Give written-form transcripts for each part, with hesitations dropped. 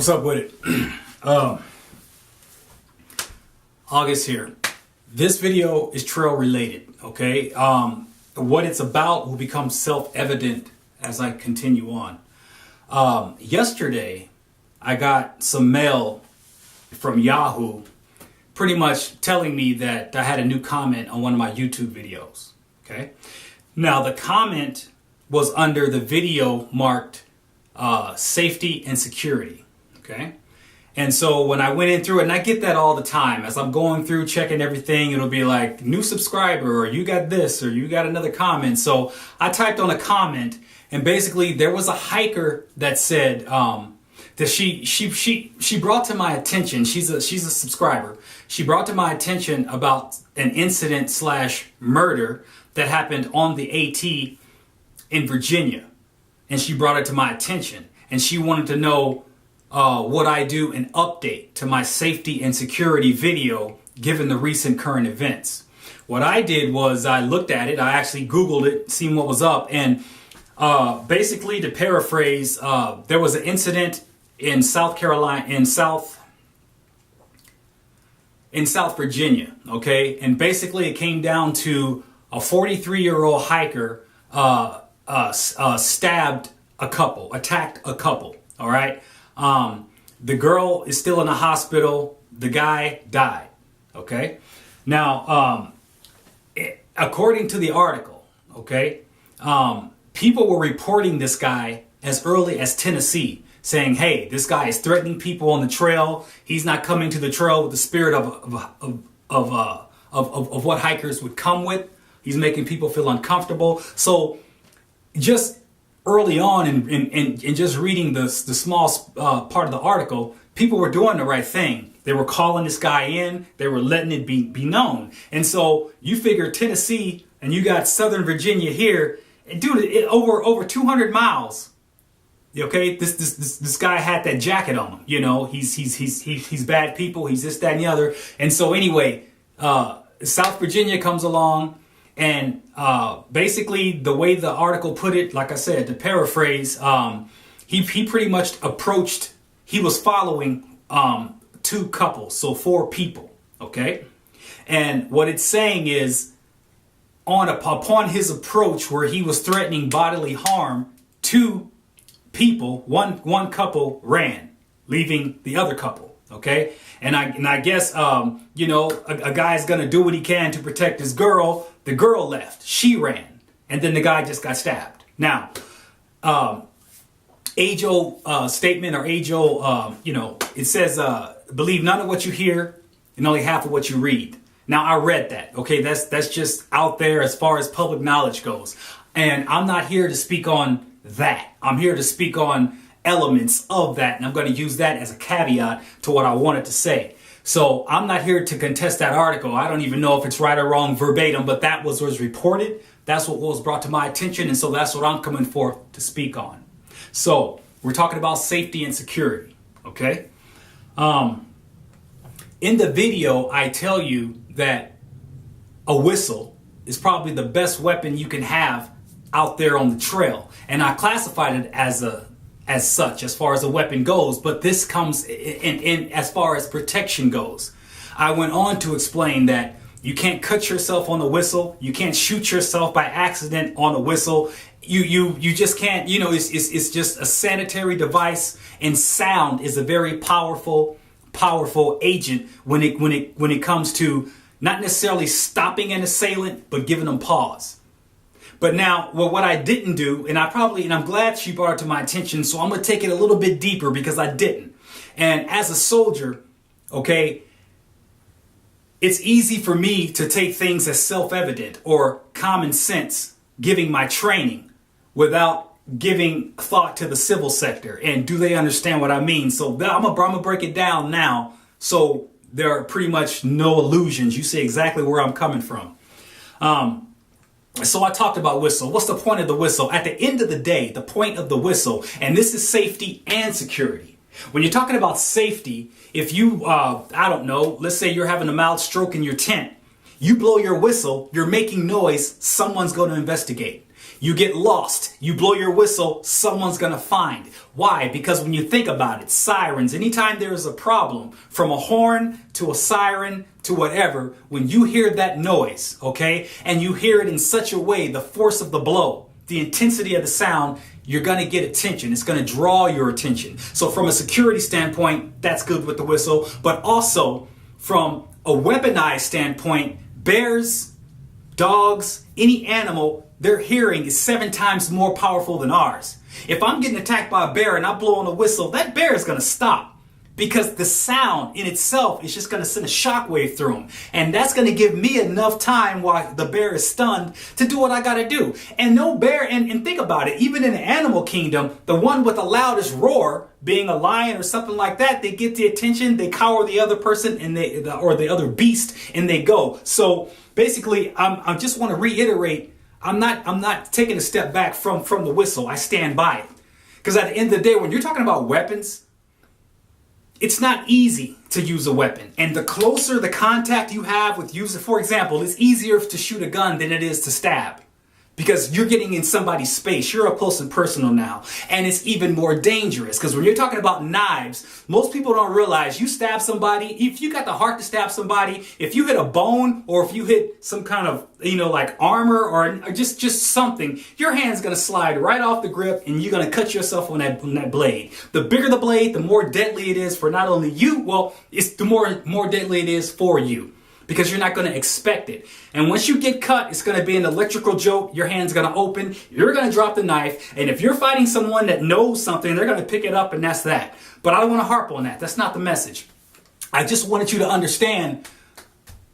What's up with it? August here. This video is trail related, okay? What it's about will become self-evident as I continue on. Yesterday, I got some mail from Yahoo pretty much telling me that I had a new comment on one of my YouTube videos, okay? Now, the comment was under the video marked safety and security, okay? And so when I went in through it, and I get that all the time, as I'm going through checking everything, it'll be like, new subscriber, or you got this, or you got another comment. So I typed on a comment, and basically there was a hiker that said that she brought to my attention, she's a subscriber, she brought to my attention about an incident / murder that happened on the AT in Virginia. And she brought it to my attention, and she wanted to know what I do an update to my safety and security video given the recent current events. What I did was I looked at it, I actually Googled it, seen what was up, and basically to paraphrase, there was an incident in South Carolina, in South Virginia, okay? And basically it came down to a 43-year-old hiker stabbed a couple, attacked a couple, all right? The girl is still in the hospital. The guy died. Okay. Now, according to the article, okay, people were reporting this guy as early as Tennessee, saying, "Hey, this guy is threatening people on the trail. He's not coming to the trail with the spirit of what hikers would come with. He's making people feel uncomfortable." So, just early on in just reading the small part of the article, people were doing the right thing. They were calling this guy in. They were letting it be known. And so you figure Tennessee and you got Southern Virginia here, and dude, over 200 miles. Okay, this guy had that jacket on him. You know, he's bad people. He's this, that, and the other. And so anyway, South Virginia comes along. And basically, the way the article put it, like I said, to paraphrase, he pretty much approached, he was following two couples, so 4 people, okay? And what it's saying is, upon his approach where he was threatening bodily harm, 2 people, one couple ran, leaving the other couple, okay? And I guess, you know, a guy's going to do what he can to protect his girl. The girl left. She ran. And then the guy just got stabbed. Now, age-old statement or age-old, you know, it says, believe none of what you hear and only half of what you read. Now, I read that. Okay, that's just out there as far as public knowledge goes. And I'm not here to speak on that. I'm here to speak on elements of that, and I'm going to use that as a caveat to what I wanted to say. So I'm not here to contest that article. I don't even know if it's right or wrong verbatim, but that was reported. That's what was brought to my attention, and so that's what I'm coming forth to speak on. So we're talking about safety and security, okay? In the video, I tell you that a whistle is probably the best weapon you can have out there on the trail, and I classified it as such, as far as a weapon goes, but this comes in as far as protection goes. I went on to explain that you can't cut yourself on a whistle. You can't shoot yourself by accident on a whistle. You just can't, you know, it's just a sanitary device, and sound is a very powerful agent when it comes to not necessarily stopping an assailant, but giving them pause. But now, what I didn't do, and I'm glad she brought it to my attention, so I'm going to take it a little bit deeper because I didn't. And as a soldier, okay, it's easy for me to take things as self-evident or common sense, giving my training without giving thought to the civil sector. And do they understand what I mean? So I'm going to break it down now so there are pretty much no illusions. You see exactly where I'm coming from. So I talked about whistle. What's the point of the whistle? At the end of the day, the point of the whistle, and this is safety and security. When you're talking about safety, if you, I don't know, let's say you're having a mild stroke in your tent, you blow your whistle, you're making noise, someone's going to investigate. You get lost, you blow your whistle, someone's gonna find. Why? Because when you think about it, sirens, anytime there is a problem, from a horn to a siren to whatever, when you hear that noise, okay, and you hear it in such a way, the force of the blow, the intensity of the sound, you're gonna get attention. It's gonna draw your attention. So from a security standpoint, that's good with the whistle, but also from a weaponized standpoint, bears, dogs, any animal, their hearing is 7 times more powerful than ours. If I'm getting attacked by a bear and I blow on a whistle, that bear is going to stop because the sound in itself is just going to send a shockwave through him. And that's going to give me enough time while the bear is stunned to do what I got to do. And no bear, and think about it, even in the animal kingdom, the one with the loudest roar, being a lion or something like that, they get the attention, they cower the other person and or the other beast, and they go. So basically, I just want to reiterate, I'm not taking a step back from the whistle. I stand by it. Because at the end of the day, when you're talking about weapons, it's not easy to use a weapon. And the closer the contact you have with using, for example, it's easier to shoot a gun than it is to stab. Because you're getting in somebody's space. You're up close and personal now. And it's even more dangerous. Because when you're talking about knives, most people don't realize you stab somebody. If you got the heart to stab somebody, if you hit a bone or if you hit some kind of, like armor or just something, your hand's going to slide right off the grip and you're going to cut yourself on that blade. The bigger the blade, the more deadly it is for not only you, well, it's the more deadly it is for you. Because you're not going to expect it. And once you get cut, it's going to be an electrical jolt. Your hand's going to open. You're going to drop the knife. And if you're fighting someone that knows something, they're going to pick it up and that's that. But I don't want to harp on that. That's not the message. I just wanted you to understand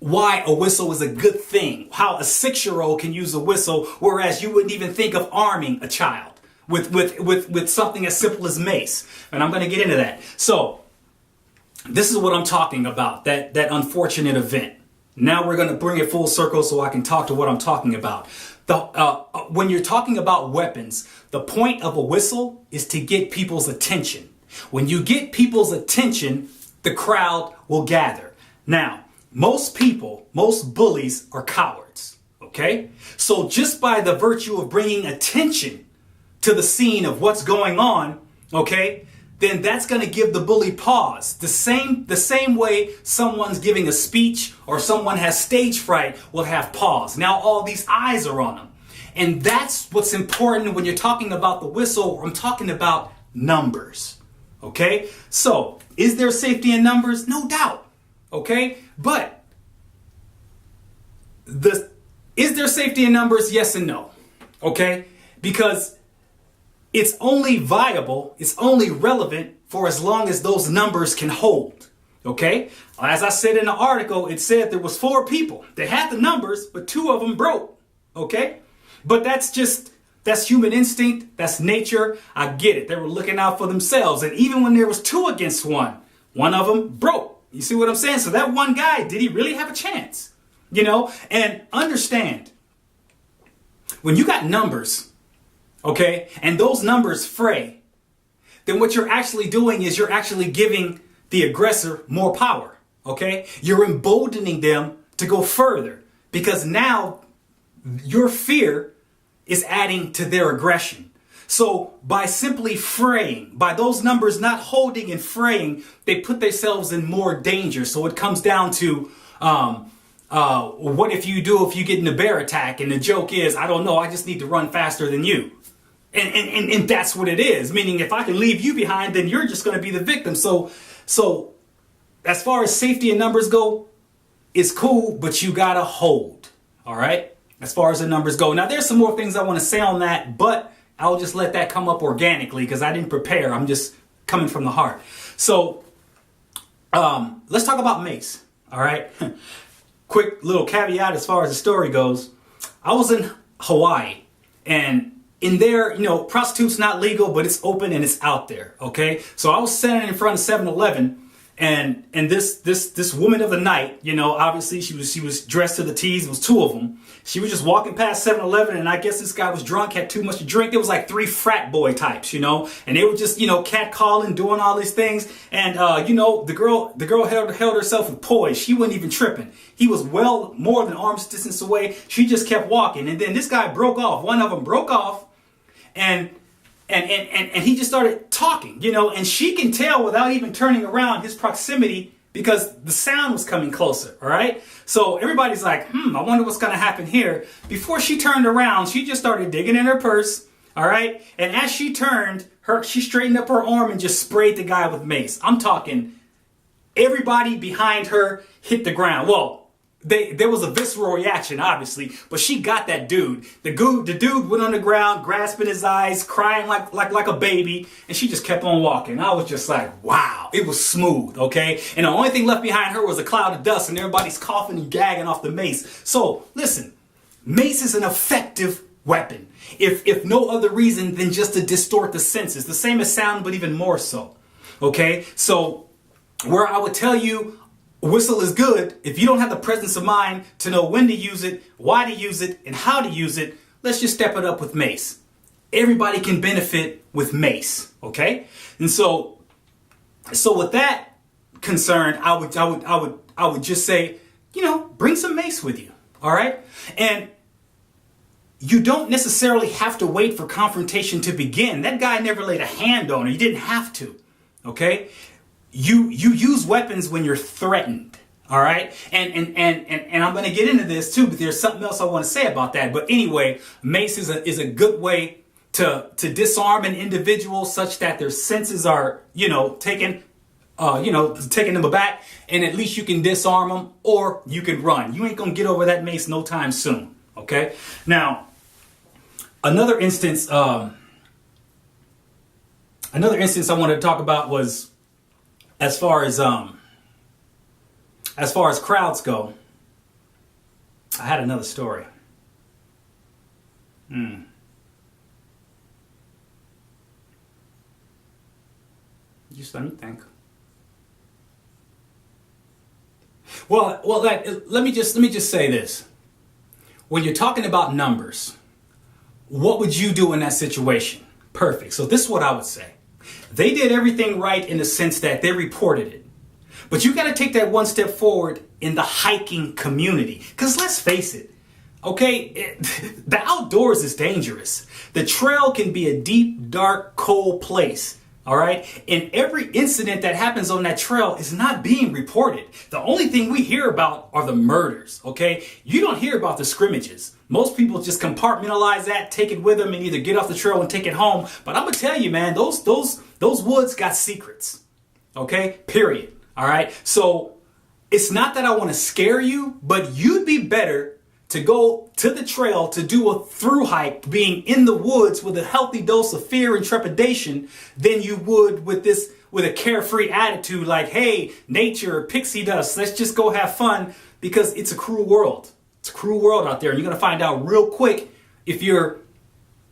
why a whistle is a good thing. How a 6-year-old can use a whistle, whereas you wouldn't even think of arming a child with something as simple as mace. And I'm going to get into that. So this is what I'm talking about, that unfortunate event. Now we're going to bring it full circle so I can talk to what I'm talking about. When you're talking about weapons, the point of a whistle is to get people's attention. When you get people's attention, the crowd will gather. Now, most bullies are cowards, okay? So just by the virtue of bringing attention to the scene of what's going on, okay, then that's going to give the bully pause. The same way someone's giving a speech or someone has stage fright will have pause. Now all these eyes are on them. And that's what's important when you're talking about the whistle. I'm talking about numbers. Okay? So, is there safety in numbers? No doubt. Okay? But is there safety in numbers? Yes and no. Okay? Because it's only viable, it's only relevant for as long as those numbers can hold. Okay? As I said in the article, it said there was 4 people. They had the numbers, but 2 of them broke. Okay? But that's human instinct. That's nature. I get it. They were looking out for themselves. And even when there was 2 against 1, one of them broke. You see what I'm saying? So that one guy, did he really have a chance? And understand, when you got numbers, okay, and those numbers fray, then what you're actually doing is you're actually giving the aggressor more power, okay? You're emboldening them to go further because now your fear is adding to their aggression. So by simply fraying, by those numbers not holding and fraying, they put themselves in more danger. So it comes down to what if you get in a bear attack and the joke is, I don't know, I just need to run faster than you. And that's what it is. Meaning if I can leave you behind, then you're just going to be the victim. So as far as safety and numbers go, it's cool, but you got to hold. All right. As far as the numbers go. Now, there's some more things I want to say on that, but I'll just let that come up organically because I didn't prepare. I'm just coming from the heart. So let's talk about mace. All right. Quick little caveat as far as the story goes. I was in Hawaii and in there, prostitute's not legal, but it's open and it's out there, okay? So I was standing in front of 7-Eleven And this woman of the night, you know, obviously she was dressed to the T's. It was two of them. She was just walking past 7-Eleven, and I guess this guy was drunk, had too much to drink. There was like 3 frat boy types, you know, and they were just, you know, catcalling, doing all these things. And you know, the girl held herself with poise. She wasn't even tripping. He was well more than arm's distance away. She just kept walking, and then this guy broke off. One of them broke off, and he just started talking, you know, and she can tell without even turning around his proximity because the sound was coming closer, all right? So everybody's like, I wonder what's going to happen here. Before she turned around, she just started digging in her purse, all right? And as she turned, she straightened up her arm and just sprayed the guy with mace. I'm talking everybody behind her hit the ground. Well, there was a visceral reaction, obviously, but she got that dude. The dude went on the ground, grasping his eyes, crying like a baby, and she just kept on walking. I was just like, wow, it was smooth, okay? And the only thing left behind her was a cloud of dust, and everybody's coughing and gagging off the mace. So, listen, mace is an effective weapon, if no other reason than just to distort the senses. The same as sound, but even more so, okay? So, where I would tell you, whistle is good. If you don't have the presence of mind to know when to use it, why to use it, and how to use it, let's just step it up with mace. Everybody can benefit with mace, okay? And so with that concerned, I would just say, you know, bring some mace with you, all right? And you don't necessarily have to wait for confrontation to begin. That guy never laid a hand on her. You didn't have to, okay? You use weapons when you're threatened, all right? And I'm going to get into this too, but there's something else I want to say about that. But anyway, mace is a good way to disarm an individual such that their senses are, you know, taking them aback, and at least you can disarm them or you can run. You ain't going to get over that mace no time soon, okay? Now, another instance I wanted to talk about was as far as crowds go. I had another story. Just let me think. Well, let me just say this. When you're talking about numbers, what would you do in that situation? Perfect. So this is what I would say. They did everything right in the sense that they reported it. But you got to take that one step forward in the hiking community. Because let's face it, okay, the outdoors is dangerous. The trail can be a deep, dark, cold place. All right. And every incident that happens on that trail is not being reported. The only thing we hear about are the murders. OK, you don't hear about the scrimmages. Most people just compartmentalize that, take it with them and either get off the trail and take it home. But I'm going to tell you, man, those woods got secrets. OK, period. All right. So it's not that I want to scare you, but you'd be better to go to the trail to do a through hike, being in the woods with a healthy dose of fear and trepidation than you would with a carefree attitude like, hey, nature, pixie dust, let's just go have fun, because it's a cruel world. It's a cruel world out there. And you're going to find out real quick if you're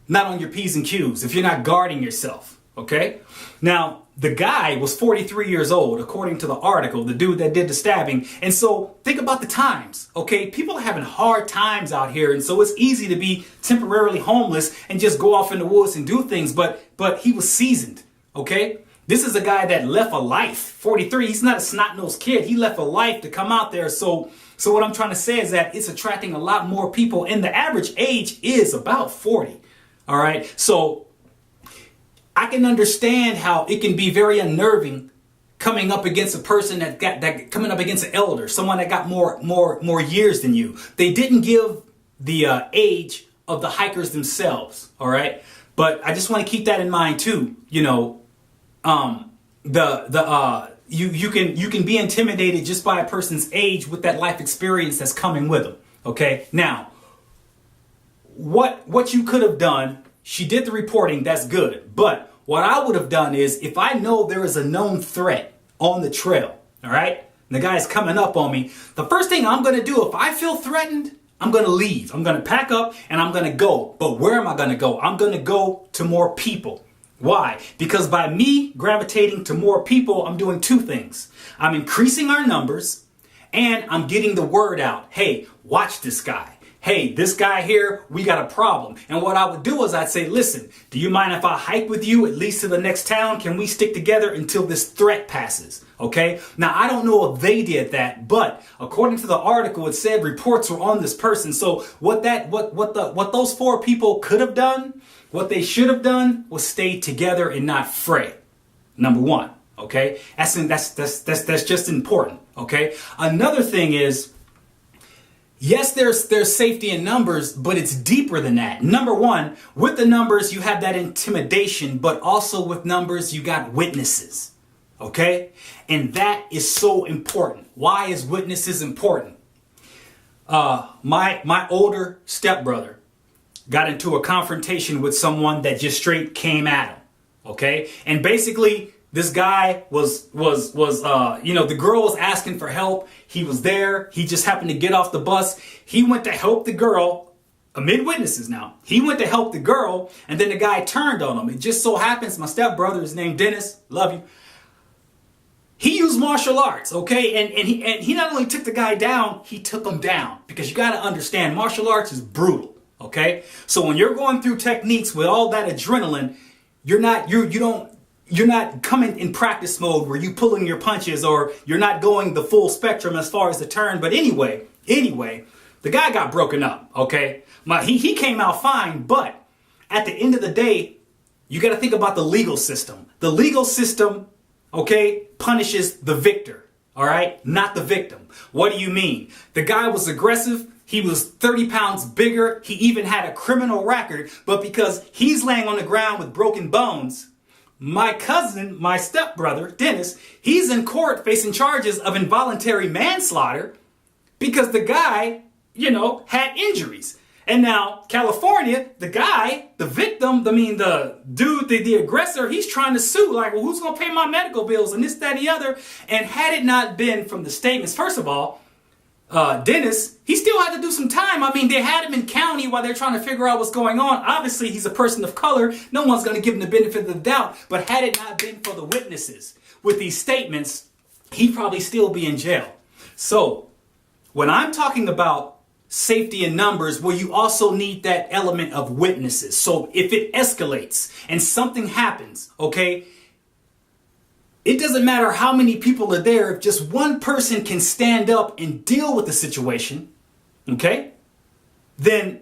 not on your P's and Q's, if you're not guarding yourself. Okay. Now, the guy was 43 years old, according to the article, the dude that did the stabbing. And so think about the times, okay? People are having hard times out here. And so it's easy to be temporarily homeless and just go off in the woods and do things. But he was seasoned, okay? This is a guy that left a life, 43. He's not a snot-nosed kid. He left a life to come out there. So what I'm trying to say is that it's attracting a lot more people. And the average age is about 40, all right? So I can understand how it can be very unnerving coming up against a person coming up against an elder, someone that got more years than you. They didn't give the age of the hikers themselves, all right? But I just want to keep that in mind too. You know, you can be intimidated just by a person's age with that life experience that's coming with them. Okay, now what you could have done. She did the reporting, that's good. But what I would have done is, if I know there is a known threat on the trail, all right, and the guy's coming up on me, the first thing I'm going to do, if I feel threatened, I'm going to leave. I'm going to pack up and I'm going to go. But where am I going to go? I'm going to go to more people. Why? Because by me gravitating to more people, I'm doing two things. I'm increasing our numbers and I'm getting the word out. Hey, watch this guy. Hey, this guy here, we got a problem. And what I would do is I'd say, listen, do you mind if I hike with you at least to the next town? Can we stick together until this threat passes? Okay. Now, I don't know if they did that, but according to the article, it said reports were on this person. So what those four people could have done, what they should have done was stay together and not fray. Number one. Okay. That's just important. Okay. Another thing is, yes, there's safety in numbers, but it's deeper than that. Number one, with the numbers, you have that intimidation, but also with numbers, you got witnesses. Okay? And that is so important. Why is witnesses important? My older stepbrother got into a confrontation with someone that just straight came at him. Okay? And basically, this guy the girl was asking for help. He was there. He just happened to get off the bus. He went to help the girl amid witnesses now. He went to help the girl and then the guy turned on him. It just so happens my stepbrother is named Dennis. Love you. He used martial arts, okay? And he not only took the guy down, he took him down. Because you got to understand, martial arts is brutal, okay? So when you're going through techniques with all that adrenaline, you're not coming in practice mode where you pulling your punches or you're not going the full spectrum as far as the turn. But anyway, the guy got broken up, okay? He came out fine, but at the end of the day, you got to think about the legal system. The legal system, okay, punishes the victor, all right? Not the victim. What do you mean? The guy was aggressive. He was 30 pounds bigger. He even had a criminal record. But because he's laying on the ground with broken bones, my cousin, my stepbrother, Dennis, he's in court facing charges of involuntary manslaughter because the guy, had injuries. And now California, the guy, the victim, the dude, the aggressor, he's trying to sue. Like, well, who's going to pay my medical bills and this, that, and the other? And had it not been from the statements, first of all, Dennis, he still had to do some time. They had him in county while they're trying to figure out what's going on. Obviously, he's a person of color. No one's going to give him the benefit of the doubt. But had it not been for the witnesses with these statements, he'd probably still be in jail. So when I'm talking about safety in numbers, well, you also need that element of witnesses. So if it escalates and something happens, okay, it doesn't matter how many people are there. If just one person can stand up and deal with the situation, okay, then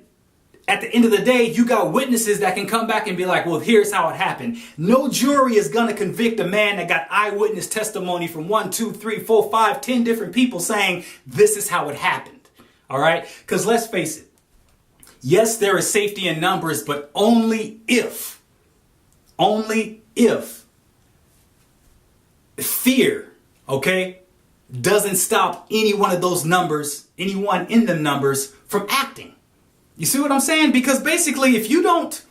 at the end of the day, you got witnesses that can come back and be like, well, here's how it happened. No jury is going to convict a man that got eyewitness testimony from 1, 2, 3, 4, 5, 10 different people saying this is how it happened. All right, because let's face it. Yes, there is safety in numbers, but only if fear, okay, doesn't stop anyone in them numbers from acting. You see what I'm saying? Because basically, if you got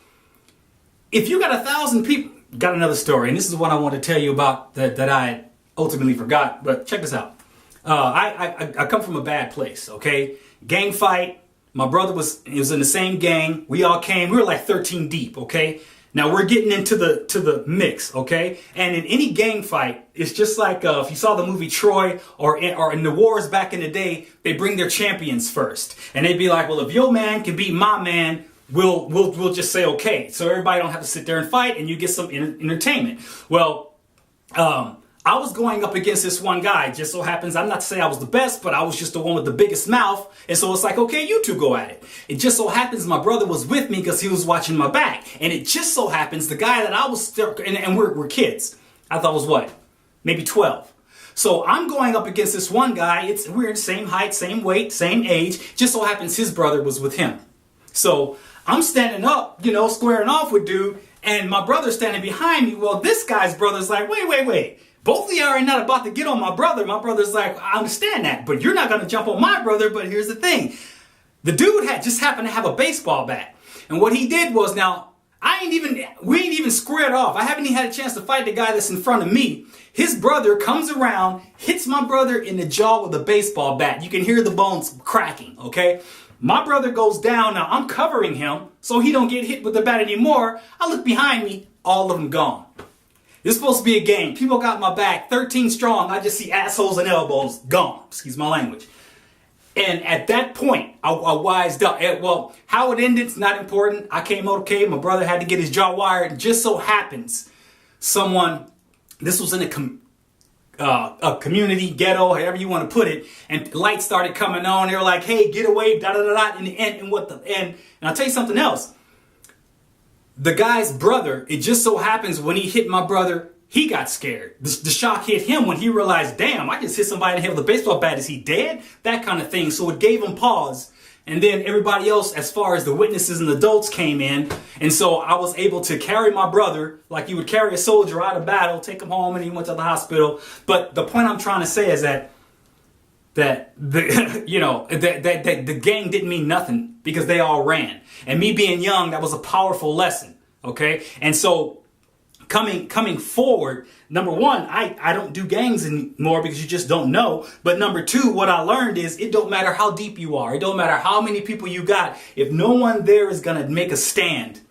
1,000 people, got another story, and this is what I want to tell you about that I ultimately forgot, but check this out. I come from a bad place, okay? Gang fight. My brother was in the same gang. We all came. We were like 13 deep, okay? Now we're getting into the mix, okay? And in any gang fight, it's just like if you saw the movie Troy or in the wars back in the day, they bring their champions first. And they'd be like, well, if your man can beat my man, we'll just say okay. So everybody don't have to sit there and fight and you get some entertainment. Well, I was going up against this one guy. Just so happens, I'm not to say I was the best, but I was just the one with the biggest mouth. And so it's like, okay, you two go at it. It just so happens my brother was with me because he was watching my back. And it just so happens the guy that I was still, and we're kids. I thought was what? Maybe 12. So I'm going up against this one guy. We're the same height, same weight, same age. Just so happens his brother was with him. So I'm standing up, squaring off with dude. And my brother's standing behind me. Well, this guy's brother's like, wait. Both of y'all are not about to get on my brother. My brother's like, I understand that, but you're not going to jump on my brother. But here's the thing. The dude just happened to have a baseball bat. And what he did was, now, we ain't even squared off. I haven't even had a chance to fight the guy that's in front of me. His brother comes around, hits my brother in the jaw with a baseball bat. You can hear the bones cracking, okay? My brother goes down. Now, I'm covering him so he don't get hit with the bat anymore. I look behind me. all of them gone. This is supposed to be a game. People got my back, 13 strong. I just see assholes and elbows gone. Excuse my language. And at that point, I wised up. Well, how it ended is not important. I came out okay. My brother had to get his jaw wired. Just so happens, this was in a community, ghetto, however you want to put it, and lights started coming on. They were like, hey, get away, da da da da. And I'll tell you something else. The guy's brother, it just so happens when he hit my brother, he got scared. The shock hit him when he realized, damn, I just hit somebody in the head with a baseball bat. Is he dead? That kind of thing. So it gave him pause. And then everybody else, as far as the witnesses and adults, came in. And so I was able to carry my brother like you would carry a soldier out of battle, take him home, and he went to the hospital. But the point I'm trying to say is that the gang didn't mean nothing because they all ran. And me being young, that was a powerful lesson. Okay. And so coming forward, number one, I don't do gangs anymore because you just don't know. But number two, what I learned is it don't matter how deep you are. It don't matter how many people you got. If no one there is going to make a stand,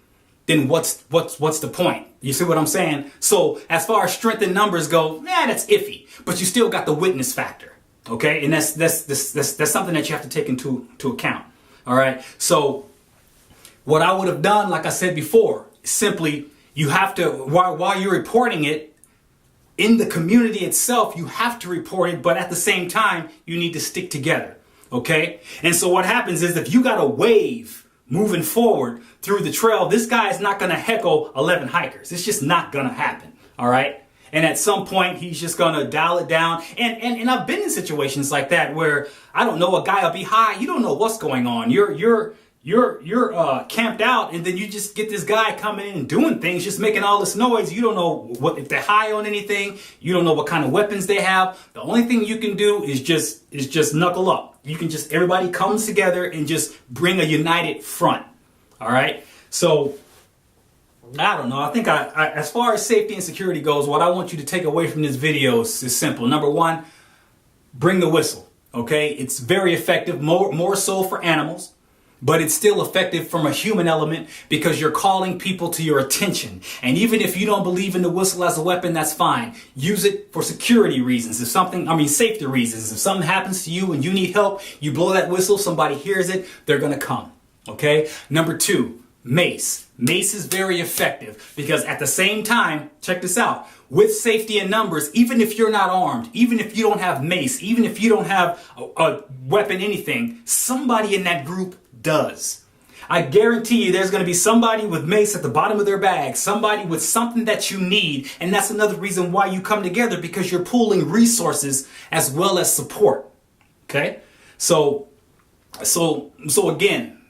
then what's the point? You see what I'm saying? So as far as strength in numbers go, that's iffy. But you still got the witness factor. Okay. And that's something that you have to take into account. All right. So what I would have done, like I said before, simply, you have to, while you're reporting it in the community itself, you have to report it. But at the same time, you need to stick together. Okay. And so what happens is if you got a wave moving forward through the trail, this guy is not going to heckle 11 hikers. It's just not going to happen. All right. And at some point, he's just going to dial it down. And I've been in situations like that where, I don't know, a guy will be high. You don't know what's going on. You're camped out, and then you just get this guy coming in and doing things, just making all this noise. You don't know if they're high on anything. You don't know what kind of weapons they have. The only thing you can do is just knuckle up. You can just, everybody comes together and just bring a united front. All right. So I don't know. I think I as far as safety and security goes, what I want you to take away from this video is simple. Number one, bring the whistle. Okay. It's very effective, more so for animals. But it's still effective from a human element because you're calling people to your attention. And even if you don't believe in the whistle as a weapon, that's fine. Use it for security reasons. Safety reasons. If something happens to you and you need help, you blow that whistle, somebody hears it, they're going to come. Okay? Number two, mace. Mace is very effective because at the same time, check this out, with safety in numbers, even if you're not armed, even if you don't have mace, even if you don't have a weapon, anything, somebody in that group does. I guarantee you there's going to be somebody with mace at the bottom of their bag, somebody with something that you need. And that's another reason why you come together, because you're pooling resources as well as support. Okay. So again,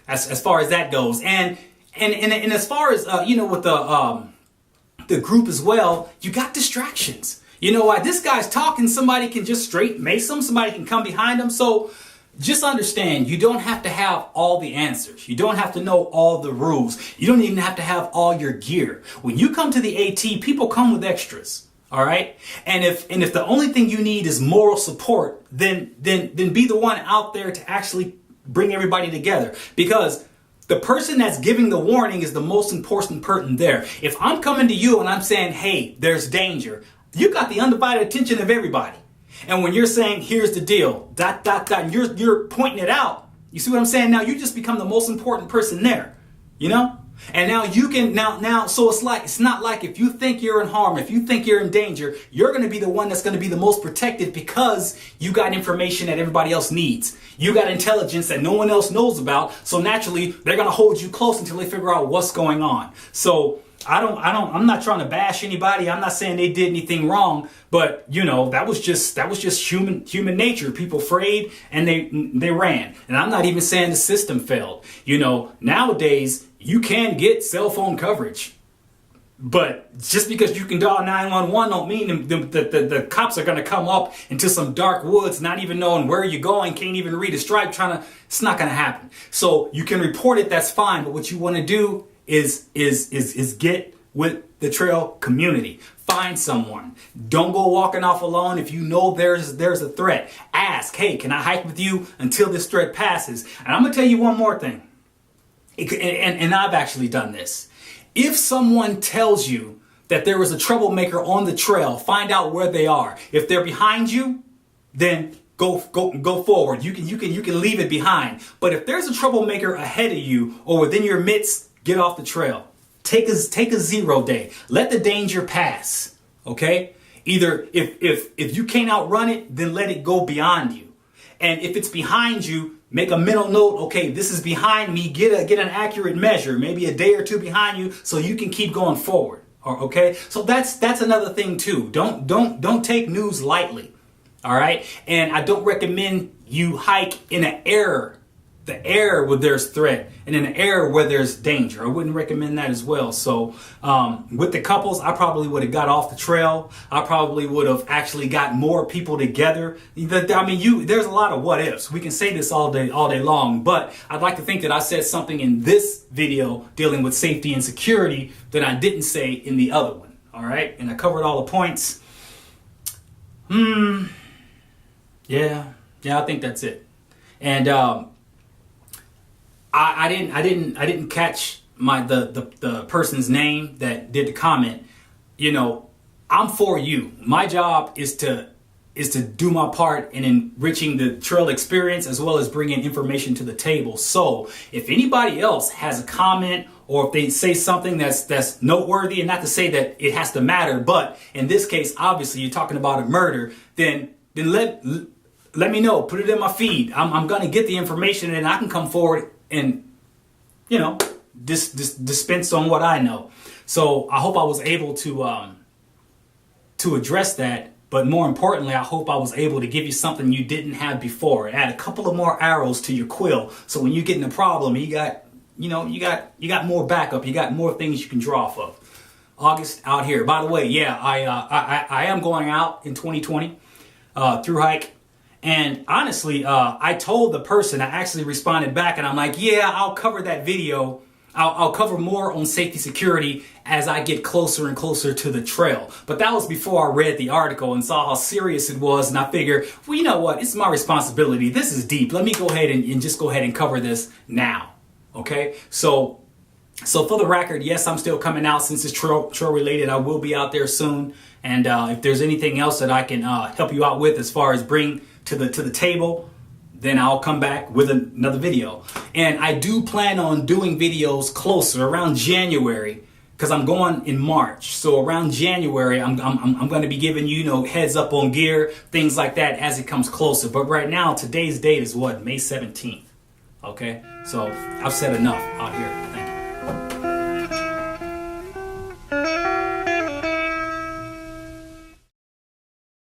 as far as that goes, and as far as, with the group as well, you got distractions. You know why? This guy's talking, somebody can just straight mace him, somebody can come behind him. So just understand, you don't have to have all the answers. You don't have to know all the rules. You don't even have to have all your gear. When you come to the AT, people come with extras. All right. And if the only thing you need is moral support, then be the one out there to actually bring everybody together, because the person that's giving the warning is the most important person there. If I'm coming to you and I'm saying, hey, there's danger, you got the undivided attention of everybody. And when you're saying, here's the deal, ... and you're pointing it out. You see what I'm saying? Now you just become the most important person there, And now you can, so it's not like if you think you're in harm, if you think you're in danger, you're going to be the one that's going to be the most protected because you got information that everybody else needs. You got intelligence that no one else knows about. So naturally, they're going to hold you close until they figure out what's going on. So I'm not trying to bash anybody. I'm not saying they did anything wrong, but that was just human nature. People afraid and they ran. And I'm not even saying the system failed. Nowadays you can get cell phone coverage, but just because you can dial 911 don't mean the cops are going to come up into some dark woods, not even knowing where you're going, can't even read a stripe, it's not going to happen. So you can report it. That's fine. But what you want to do is get with the trail community. Find someone. Don't go walking off alone. If you know there's a threat, ask, hey, can I hike with you until this threat passes? And I'm going to tell you one more thing. And I've actually done this. if someone tells you that there is a troublemaker on the trail, find out where they are. If they're behind you, then go forward. You can leave it behind. But if there's a troublemaker ahead of you or within your midst, get off the trail. Take a 0 day. Let the danger pass. Okay? Either if you can't outrun it, then let it go beyond you. And if it's behind you, make a mental note. Okay, this is behind me. Get an accurate measure, maybe a day or two behind you, so you can keep going forward. Okay, so that's another thing too. Don't take news lightly. All right, and I don't recommend you hike in the air where there's threat, and in the air where there's danger. I wouldn't recommend that as well. So with the couples, I probably would have got off the trail. I probably would have actually got more people together. I mean, there's a lot of what ifs. We can say this all day long, but I'd like to think that I said something in this video dealing with safety and security that I didn't say in the other one. All right, and I covered all the points. Yeah, I think that's it. And I didn't catch the person's name that did the comment. You know, I'm for you. My job is to do my part in enriching the trail experience as well as bringing information to the table. So if anybody else has a comment or if they say something that's noteworthy, and not to say that it has to matter, but in this case, obviously you're talking about a murder, then let me know. Put it in my feed. I'm going to get the information and I can come forward and, you know, dispense on what I know. So I hope I was able to address that. But more importantly, I hope I was able to give you something you didn't have before. Add a couple of more arrows to your quill. So when you get in a problem, you got more backup. You got more things you can draw off of. August out here. By the way, yeah, I am going out in 2020 through hike. And honestly, I told the person, I actually responded back and I'm like, yeah, I'll cover that video. I'll cover more on safety security as I get closer and closer to the trail. But that was before I read the article and saw how serious it was. And I figured, well, you know what? It's my responsibility. This is deep. Let me go ahead and just go ahead and cover this now. Okay. So for the record, yes, I'm still coming out since it's trail related. I will be out there soon. And if there's anything else that I can help you out with as far as bring to the table, then I'll come back with another video. And I do plan on doing videos closer around January because I'm going in March. So around January, I'm going to be giving you, heads up on gear, things like that as it comes closer. But right now, today's date is what? May 17th. Okay, so I've said enough out here. Thank you.